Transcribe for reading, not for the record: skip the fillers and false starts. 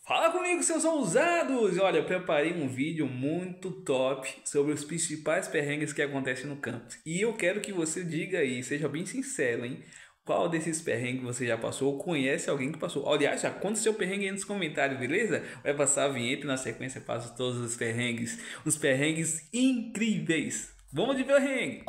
Fala comigo, seus ousados! Olha, eu preparei um vídeo muito top sobre os principais perrengues que acontecem no campus. E eu quero que você diga aí, seja bem sincero, hein? Qual desses perrengues você já passou ou conhece alguém que passou? Aliás, já conta o seu perrengue aí nos comentários, beleza? Vai passar a vinheta e na sequência eu passo todos os perrengues incríveis. Vamos de perrengue!